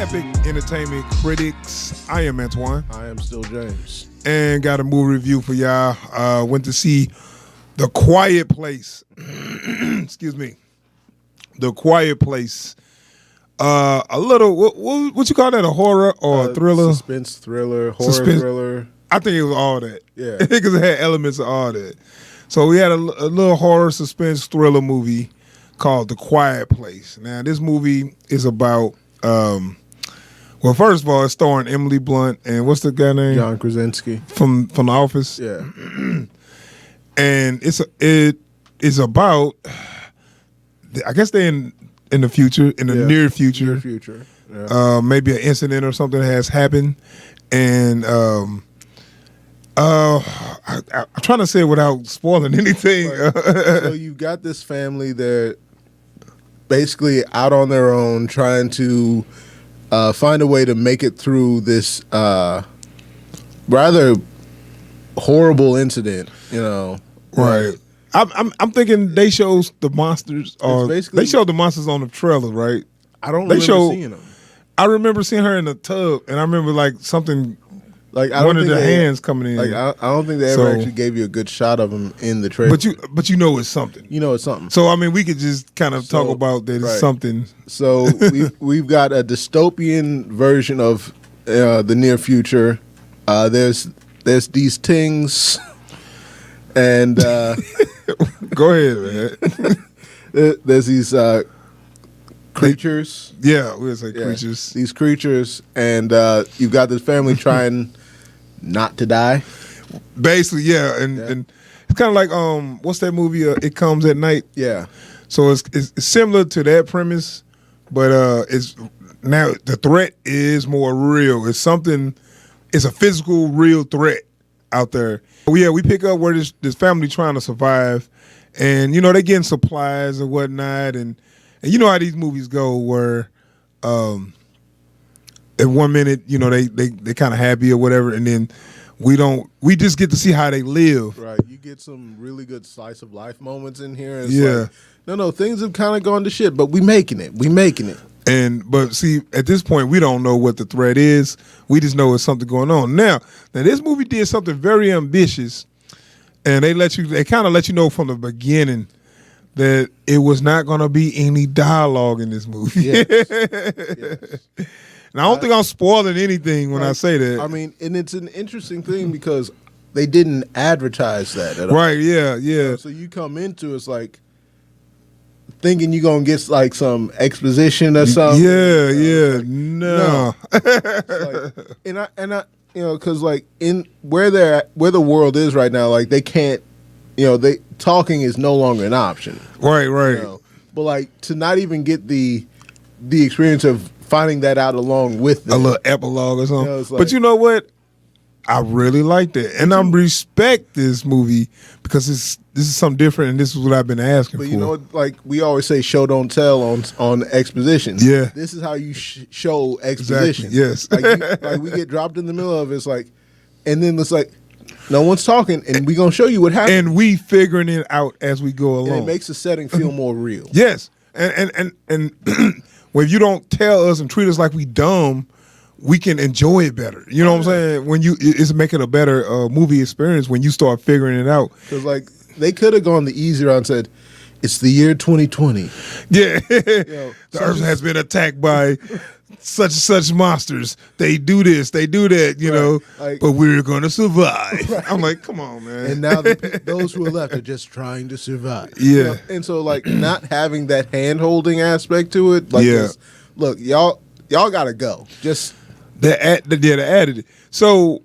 Epic Entertainment Critics. I am Antoine. I am still James. And got a movie review for y'all. Went to see The Quiet Place. Excuse me. The Quiet Place. A little, what you call that? A horror or a thriller? Suspense thriller, horror thriller. I think it was all that. Yeah. Because it had elements of all that. So we had a little horror suspense thriller movie called The Quiet Place. Now, this movie is about, well, first of all, it's starring Emily Blunt and what's the guy name? John Krasinski. From The Office. Yeah. And it is about, I guess they're in the future, in the near future. Near future. Yeah. Maybe an incident or something has happened. And I'm trying to say it without spoiling anything. So you've got this family that basically out on their own trying to find a way to make it through this rather horrible incident, you know. Right. I'm thinking they shows the monsters, or they showed the monsters on the trailer, right? I don't remember seeing them. I remember seeing her in the tub, and I remember like something, like one of the hands coming in. Like I don't think they ever actually gave you a good shot of them in the trailer. But you know it's something. You know it's something. So I mean, we could just kind of talk about that it's something. So we've got a dystopian version of the near future. There's these things, and go ahead, man. There's these creatures. Yeah, we would say creatures. These creatures, and you've got this family trying not to die. Basically, yeah, and it's kind of like what's that movie? It Comes at Night. Yeah. So it's similar to that premise, but it's now the threat is more real. It's something. It's a physical, real threat out there. We pick up where this family trying to survive, and you know they getting supplies and whatnot, and you know how these movies go where at 1 minute you know they kind of happy or whatever, and then we just get to see how they live. Right, you get some really good slice of life moments in here. And it's like, no, things have kind of gone to shit, but we making it. But see, at this point, we don't know what the threat is. We just know it's something going on. Now this movie did something very ambitious, and they kind of let you know from the beginning that it was not going to be any dialogue in this movie. Yes. And I don't think I'm spoiling anything when I say that. I mean, and it's an interesting thing because they didn't advertise that at all. Right? Yeah. So you come into it's like thinking you're gonna get like some exposition or something. No. Like, and I, you know, because like in where the world is right now, like they can't, you know, talking is no longer an option. Right. You know? But like to not even get the experience of finding that out along with them. A little epilogue or something. You know, like, but you know what? I really liked it, and I respect this movie because this is something different, and this is what I've been asking for. But you know, like we always say, show don't tell on exposition. Yeah, this is how you show exposition. Exactly. Yes, like we get dropped in the middle of it, it's like, and then it's like no one's talking, and we gonna show you what happened, and we figuring it out as we go along. And it makes the setting feel more real. Yes, and when you don't tell us and treat us like we dumb, we can enjoy it better. You know what I'm saying? When it's making a better movie experience when you start figuring it out. Because like they could have gone the easy route and said, "It's the year 2020." Yeah, the Earth has been attacked by such and such monsters. They do this, they do that. You know, like, but we're gonna survive. Right. I'm like, come on, man. And now those who are left are just trying to survive. Yeah, you know? And so like not having that hand holding aspect to it. Like, look, y'all gotta go. Just. They added it. So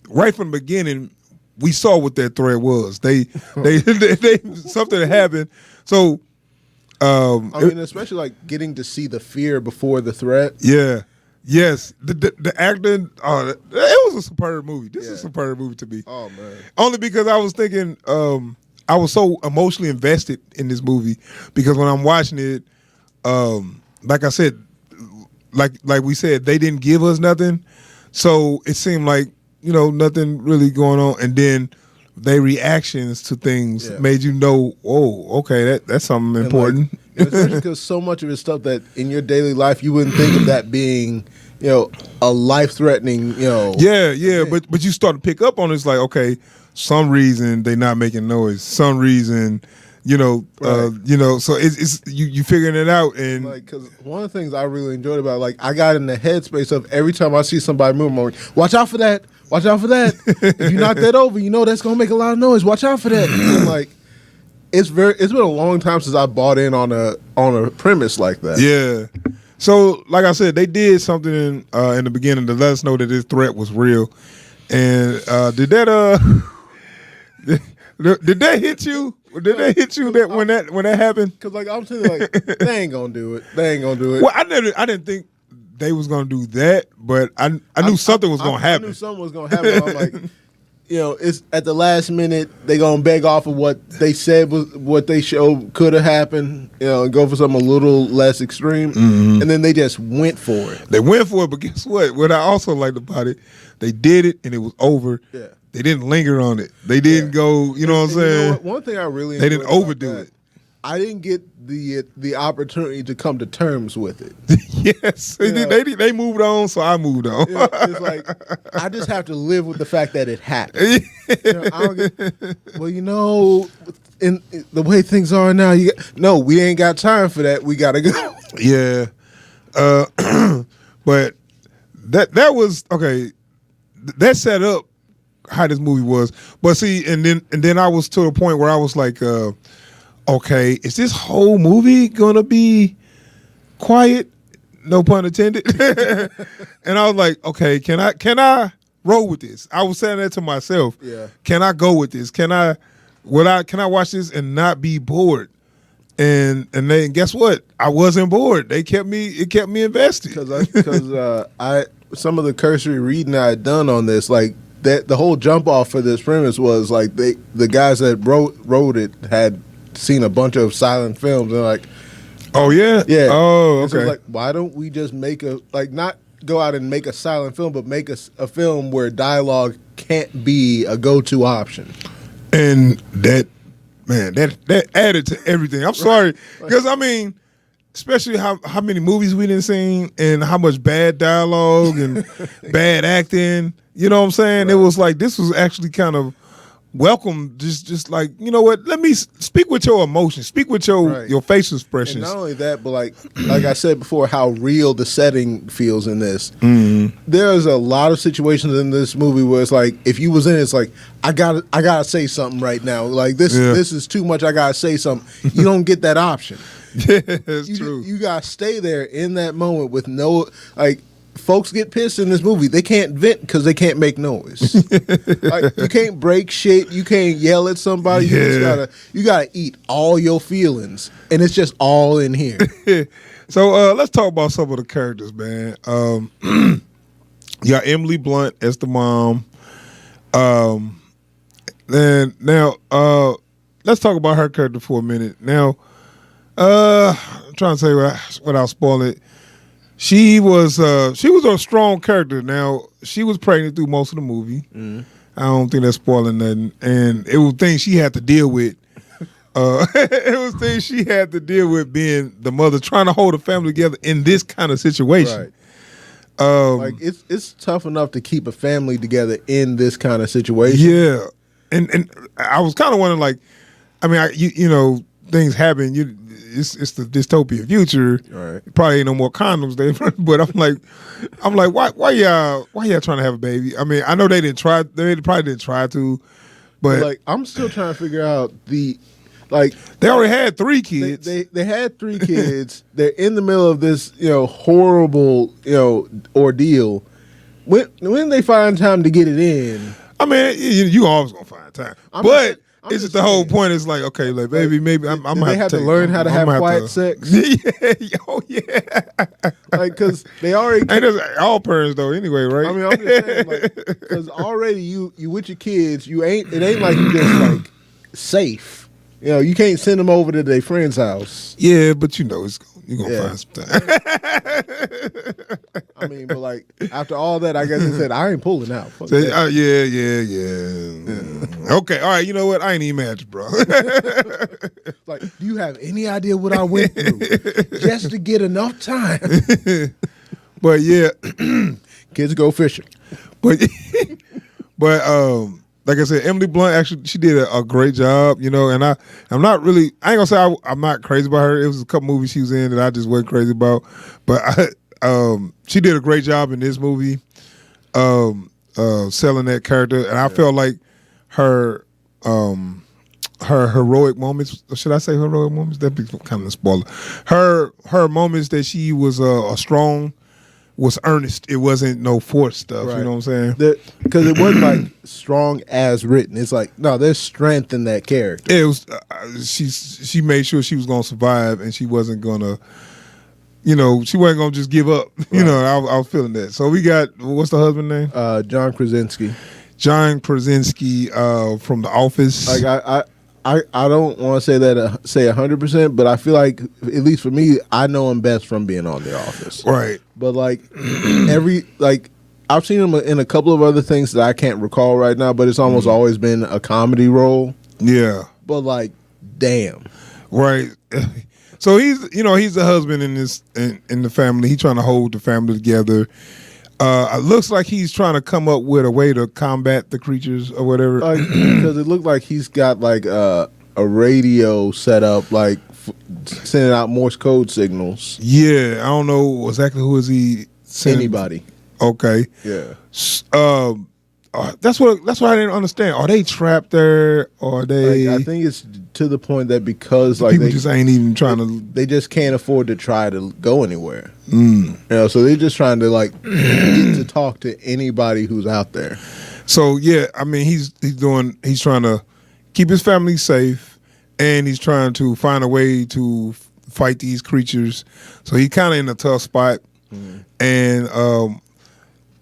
right from the beginning, we saw what that threat was. They something happened. So I mean, especially like getting to see the fear before the threat. Yeah. Yes. The acting. It was a superb movie. This is a superb movie to me. Oh man. Only because I was thinking. I was so emotionally invested in this movie because when I'm watching it, like I said. Like we said, they didn't give us nothing, so it seemed like nothing really going on. And then their reactions to things made you know, oh, okay, that's something important. Like, especially because so much of it's stuff that in your daily life you wouldn't think of that being, a life-threatening, Yeah, but you start to pick up on it. It's like, okay, some reason they not making noise. Some reason, so it's you figuring it out. And like, because one of the things I really enjoyed about, like, I got in the headspace of every time I see somebody move, I'm like, watch out for that. Watch out for that. If you knock that over, that's gonna make a lot of noise. Watch out for that. And like, it's been a long time since I bought in on a premise like that. Yeah. So, like I said, they did something in the beginning to let us know that this threat was real. And did that hit you? Did that hit you that when that happened? Because like I'm saying, like they ain't gonna do it. They ain't gonna do it. Well, I didn't think they was gonna do that, but I knew something was gonna happen. I knew something was gonna happen. I'm like, it's at the last minute they gonna beg off of what they said was what they showed could have happened, and go for something a little less extreme, and then they just went for it. They went for it, but guess what? What I also liked about it, they did it and it was over. Yeah. They didn't linger on it. They didn't go. You know what I'm saying? One thing I really they didn't overdo it. I didn't get the opportunity to come to terms with it. Yes, they moved on, so I moved on. It's like I just have to live with the fact that it happened. In the way things are now, we ain't got time for that. We gotta go. Yeah, but that was okay. That set up how this movie was, but see, and then I was to the point where I was like, okay, is this whole movie gonna be quiet? No pun intended. And I was like, okay, can I roll with this? I was saying that to myself. Yeah. Can I go with this? Can I watch this and not be bored? And then guess what? I wasn't bored. It kept me invested. Because I some of the cursory reading I had done on this, like that the whole jump off for this premise was like the guys that wrote it had seen a bunch of silent films and like, oh yeah, oh okay. So like, why don't we just make not go out and make a silent film, but make a film where dialogue can't be a go-to option? And that added to everything. I'm sorry, because I mean, especially how many movies we didn't see and how much bad dialogue and bad acting. You know what I'm saying? Right. It was like this was actually kind of welcome. Just like, you know what? Let me speak with your emotions. Speak with your facial expressions. And not only that, but like I said before, how real the setting feels in this. Mm-hmm. There's a lot of situations in this movie where it's like, if you was in it, it's like, I gotta say something right now. Like this is too much. I gotta say something. You don't get that option. Yeah, it's true. You gotta stay there in that moment with no like. Folks get pissed in this movie. They can't vent because they can't make noise. Like, you can't break shit. You can't yell at somebody. Yeah. You gotta eat all your feelings, and it's just all in here. So let's talk about some of the characters, man. You got Emily Blunt as the mom. Then now let's talk about her character for a minute. Now, I'm trying to say without spoiling it. She was a strong character. Now, she was pregnant through most of the movie. Mm-hmm. I don't think that's spoiling nothing. And it was things she had to deal with. It was things she had to deal with being the mother, trying to hold a family together in this kind of situation. Right. Like it's tough enough to keep a family together in this kind of situation. Yeah. And I was kind of wondering, like, I mean, you know, things happen. It's the dystopian future. Right. Probably ain't no more condoms there, but I'm like, why y'all trying to have a baby? I mean, I know they probably didn't try to, but like I'm still trying to figure out they already had 3 kids. They had 3 kids. They're in the middle of this, horrible, ordeal. When they find time to get it in? I mean, you always gonna find time, but. It's just the whole point. Is like, okay, like, baby, maybe I'm gonna have to learn how to have quiet sex. Yeah, oh yeah. Like, because they already. And all parents though, anyway, right? I mean, I'm just saying, like, because already you with your kids, it ain't like you just like safe. You can't send them over to their friend's house. Yeah, but it's You gonna Yeah. find some time. I mean, but like after all that, I guess he said, I ain't pulling out. Fuck Say, that. yeah. Okay, all right. You know what? I ain't even mad at you, bro. Like, do you have any idea what I went through just to get enough time? But yeah, Kids go fishing. but like I said, Emily Blunt actually she did a great job, you know. And I'm not really I ain't gonna say I'm not crazy about her. It was a couple movies she was in that I just wasn't crazy about, but she did a great job in this movie, selling that character, and I felt like her heroic moments. Should I say heroic moments? That'd be kind of a spoiler. Her moments that she was a strong. Was earnest. It wasn't no forced stuff. Right. You know what I'm saying? Because it wasn't like strong as written. It's like, no, there's strength in that character. It was. She made sure she was gonna survive, and she wasn't gonna. You know, she wasn't gonna just give up. You Right. know, I was feeling that. So we got what's the husband name? John Krasinski. John Krasinski from The Office. Like I don't want to say that say 100%, but I feel like at least for me, I know him best from being on The Office. Right. But like I've seen him in a couple of other things that I can't recall right now, but it's almost always been a comedy role. Yeah. But like, damn. Right. So he's the husband in this in the family. He's trying to hold the family together. It looks like he's trying to come up with a way to combat the creatures or whatever. Because it looked like he's got like a radio set up, like sending out Morse code signals. Yeah, I don't know exactly who is he sending. Anybody. Okay. Yeah. That's what I didn't understand. Are they trapped there, or are they? Like, I think it's to the point that because like people just ain't even trying to. they just can't afford to try to go anywhere. Mm. You know, so they're just trying to like get to talk to anybody who's out there. So yeah, I mean he's trying to keep his family safe, and he's trying to find a way to fight these creatures. So he's kind of in a tough spot, and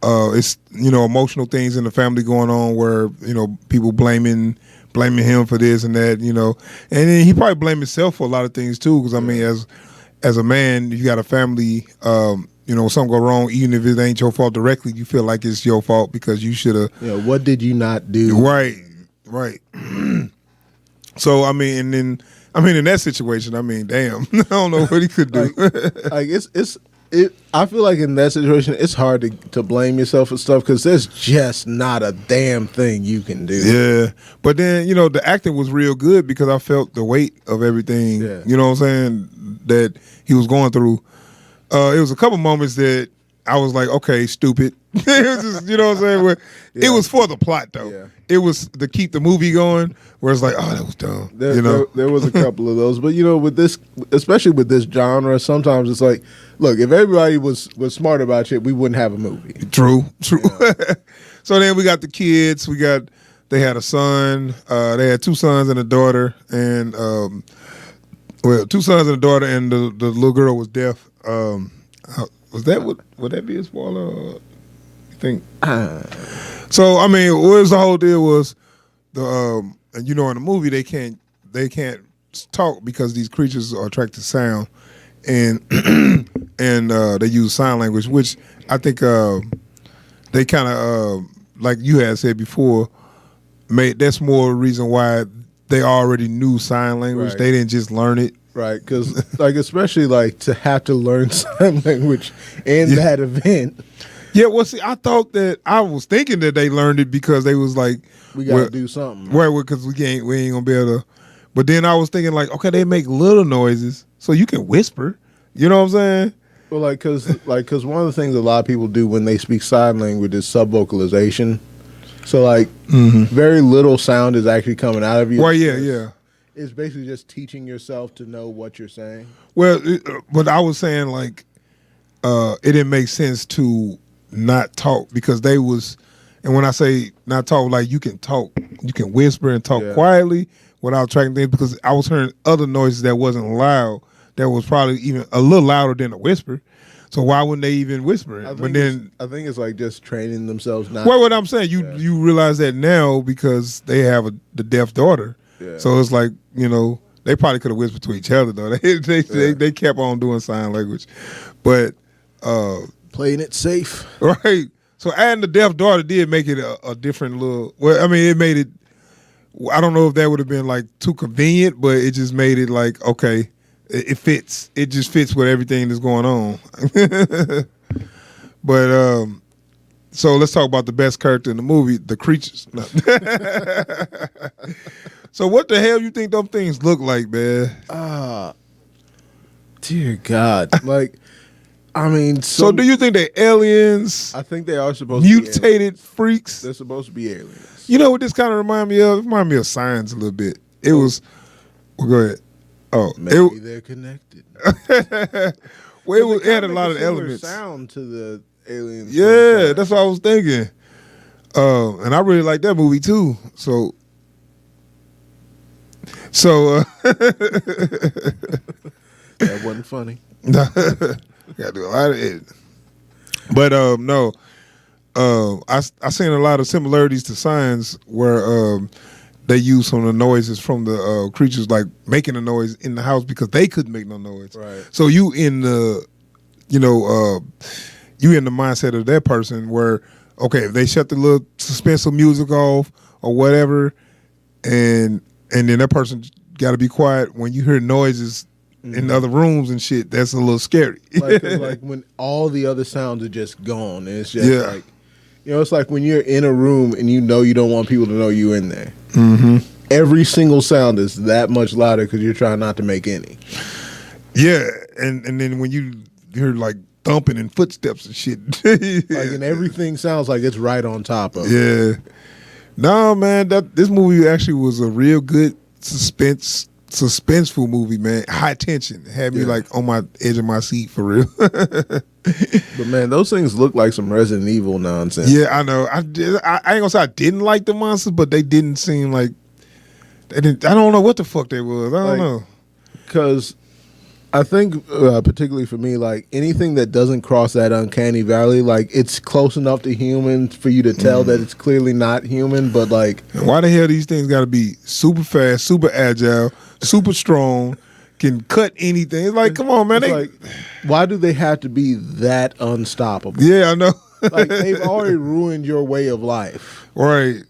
it's emotional things in the family going on where people blaming him for this and that, and then he probably blame himself for a lot of things too. Because I mean, as a man, you got a family. When something go wrong, even if it ain't your fault directly, you feel like it's your fault because you should have. What did you not do? Right. So I mean, in that situation, I mean, damn, I don't know what he could do. I feel like in that situation, it's hard to blame yourself for stuff because there's just not a damn thing you can do. Yeah, but then the acting was real good because I felt the weight of everything. Yeah. You know what I'm saying, that he was going through. It was a couple moments that I was like, okay, stupid. It was just, what I'm saying? Where It was for the plot though. Yeah. It was to keep the movie going. Where it's like, oh, that was dumb. There was a couple of those, but with this, especially with this genre, sometimes it's like, look, if everybody was smart about shit, we wouldn't have a movie. True. Yeah. So then we got the kids. They had a son. They had two sons and a daughter, and two sons and a daughter, and the little girl was deaf. Was that would that be a spoiler? Or you think? So I mean, what was the whole deal was and in the movie they can't talk because these creatures are attracted to sound, and they use sign language, which I think they kind of like you had said before, that's more reason why they already knew sign language. Right. They didn't just learn it. Right, because especially to have to learn sign language in that event. Yeah, well, see, I was thinking that they learned it because they was like, We got to do something. Right, because we ain't gonna be able to. But then I was thinking like, okay, they make little noises, so you can whisper. You know what I'm saying? Well, because one of the things a lot of people do when they speak sign language is subvocalization. So very little sound is actually coming out of you. Well, yeah. It's basically just teaching yourself to know what you're saying. Well, but I was saying like, it didn't make sense to not talk because they was, and when I say not talk, like you can talk, you can whisper and talk quietly without tracking things, because I was hearing other noises that wasn't loud, that was probably even a little louder than a whisper. So why wouldn't they even whisper it? I think it's like just training themselves not. Well, what I'm saying, you realize that now because they have the deaf daughter. Yeah. So it's like, They probably could have whispered to each other though. They kept on doing sign language, but playing it safe, right. So adding the deaf daughter did make it a different little. Well, I mean, it made it. I don't know if that would have been like too convenient, but it just made it like okay, it fits. It just fits with everything that's going on. But so let's talk about the best character in the movie, the creatures. No. So what the hell you think them things look like, man? Dear God, like. I mean, so do you think they're aliens? I think they are supposed to be mutated freaks. They're supposed to be aliens. You know what this kind of remind me of? It remind me of Signs a little bit. It was. Well, go ahead. Oh, maybe they're connected. Well, it had a lot of elements. Sound to the aliens. Yeah, that's what I was thinking. And I really like that movie too. So. That wasn't funny. Gotta do a lot of editing. But no. I seen a lot of similarities to Signs where they use some of the noises from the creatures, like making a noise in the house because they couldn't make no noise. Right. So you in the mindset of that person where, okay, if they shut the little suspenseful music off or whatever, and then that person got to be quiet when you hear noises in other rooms and shit, that's a little scary. like when all the other sounds are just gone, and it's just like, it's like when you're in a room and you don't want people to know you in there. Mm-hmm. Every single sound is that much louder because you're trying not to make any. Yeah, and then when you hear like thumping and footsteps and shit, and everything sounds like it's right on top of. Yeah, no man, this movie actually was a real good suspenseful movie, man. High tension. It had me like on my edge of my seat for real. But man, those things look like some Resident Evil nonsense. Yeah, I know. I ain't gonna say I didn't like the monsters, but they didn't seem like they didn't. I don't know what the fuck they was. I don't know. Because I think, particularly for me, like anything that doesn't cross that uncanny valley, like it's close enough to human for you to tell that it's clearly not human. But like, why the hell these things got to be super fast, super agile, super strong, can cut anything? It's like, come on, man. Like, why do they have to be that unstoppable? Yeah, I know. Like they've already ruined your way of life. Right.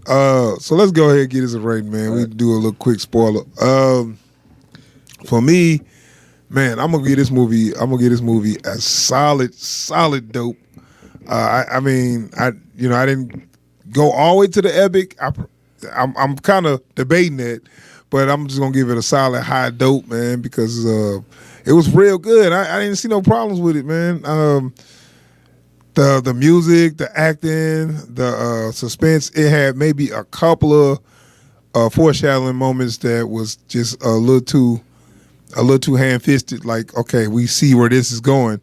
So let's go ahead and get us a rating, man. We do a little quick spoiler. For me, man, I'm gonna give this movie a solid dope. I mean, I didn't go all the way to the epic. I'm kind of debating it, but I'm just gonna give it a solid high dope, man, because it was real good. I didn't see no problems with it, man. The music, the acting, the suspense. It had maybe a couple of foreshadowing moments that was just a little too ham-fisted. Like, okay, we see where this is going,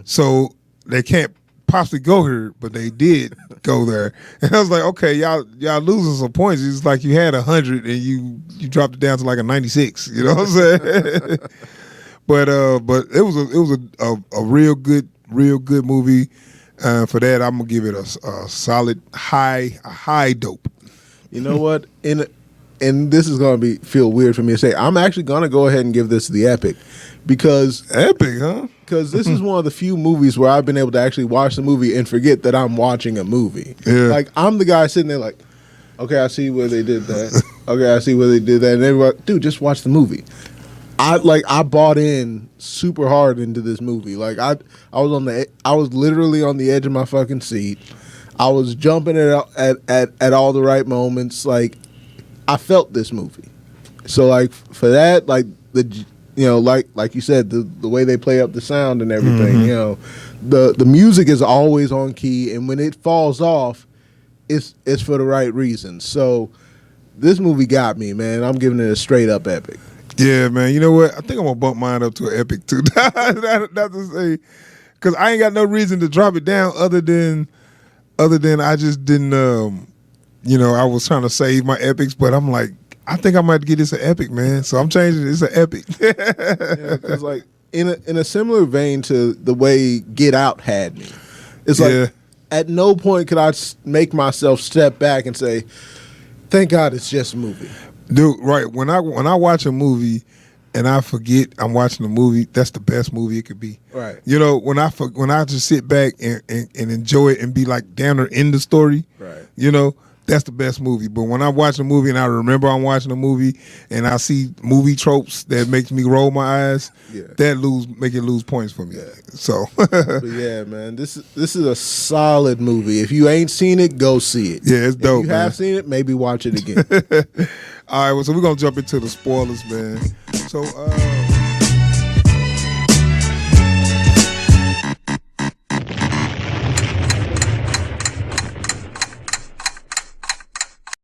so they can't possibly go here, but they did go there. And I was like, okay, y'all losing some points. It's like you had 100 and you dropped it down to like a 96. You know what I'm saying? But it was a real good movie. For that, I'm gonna give it a solid high dope. You know what? And this is gonna feel weird for me to say. I'm actually gonna go ahead and give this the epic because epic, huh? Because this is one of the few movies where I've been able to actually watch the movie and forget that I'm watching a movie. Yeah. Like I'm the guy sitting there like, okay, I see where they did that. Okay, I see where they did that. And everybody, dude, just watch the movie. I bought in super hard into this movie. Like I was literally on the edge of my fucking seat. I was jumping at all the right moments. Like I felt this movie. So like for that, like like you said, the way they play up the sound and everything, the music is always on key, and when it falls off, it's for the right reasons. So this movie got me, man. I'm giving it a straight up epic. Yeah, man. You know what? I think I'm gonna bump mine up to an epic too. Not to say, because I ain't got no reason to drop it down other than I just didn't. I was trying to save my epics, but I'm like, I think I might get this an epic, man. So I'm changing it. It's an epic. Yeah, because like in a similar vein to the way Get Out had me, it's like at no point could I make myself step back and say, "Thank God it's just a movie." Dude, right. When I watch a movie and I forget I'm watching a movie, that's the best movie it could be. Right. You know, when I just sit back and enjoy it and be like down there in the story, Right. you know, that's the best movie. But when I watch a movie and I remember I'm watching a movie and I see movie tropes that makes me roll my eyes, make it lose points for me. Yeah. So But yeah, man, this is a solid movie. If you ain't seen it, go see it. Yeah, it's dope. If you have seen it, maybe watch it again. All right, well, so we're gonna jump into the spoilers, man. So